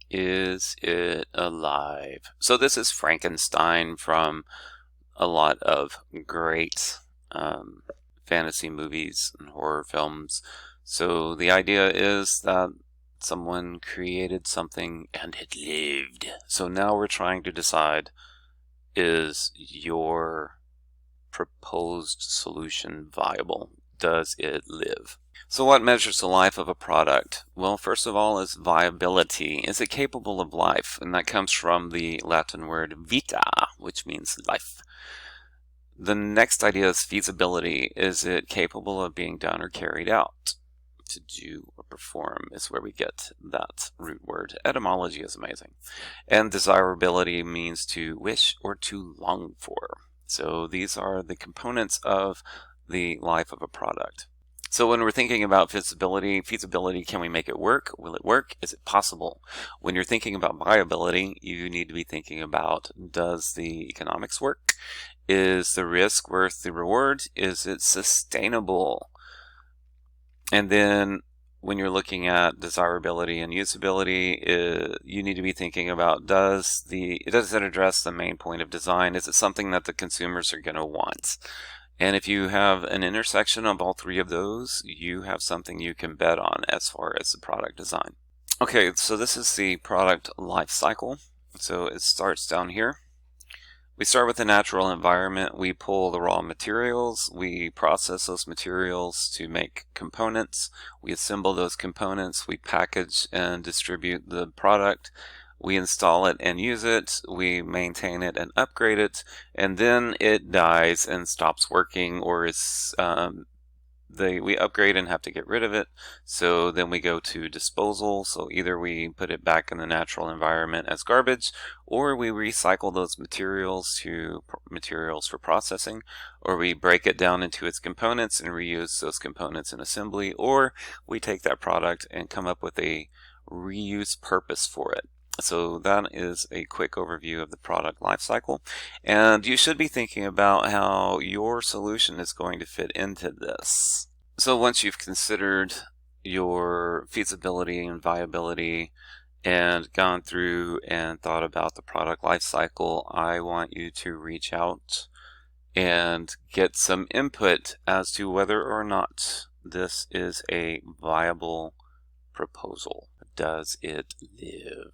Is it alive? So this is Frankenstein from a lot of great fantasy movies and horror films. So the idea is that someone created something and it lived. So now we're trying to decide, is your proposed solution viable? Does it live? So what measures the life of a product? Well, first of all is viability. Is it capable of life? And that comes from the Latin word vita, which means life. The next idea is feasibility. Is it capable of being done or carried out? To do or perform is where we get that root word. Etymology is amazing. And desirability means to wish or to long for. So these are the components of the life of a product. So when we're thinking about feasibility, can we make it work? Will it work? Is it possible? When you're thinking about viability, you need to be thinking about, does the economics work? Is the risk worth the reward? Is it sustainable? And then when you're looking at desirability and usability, you need to be thinking about, does it address the main point of design? Is it something that the consumers are going to want? And if you have an intersection of all three of those, you have something you can bet on as far as the product design. Okay, so this is the product life cycle. So it starts down here. We start with the natural environment. We pull the raw materials. We process those materials to make components. We assemble those components. We package and distribute the product. We install it and use it. We maintain it and upgrade it. And then it dies and stops working, or is we upgrade and have to get rid of it. So then we go to disposal. So either we put it back in the natural environment as garbage, or we recycle those materials to materials for processing, or we break it down into its components and reuse those components in assembly, or we take that product and come up with a reuse purpose for it. So that is a quick overview of the product life cycle, and you should be thinking about how your solution is going to fit into this. So once you've considered your feasibility and viability and gone through and thought about the product life cycle, I want you to reach out and get some input as to whether or not this is a viable proposal. Does it live?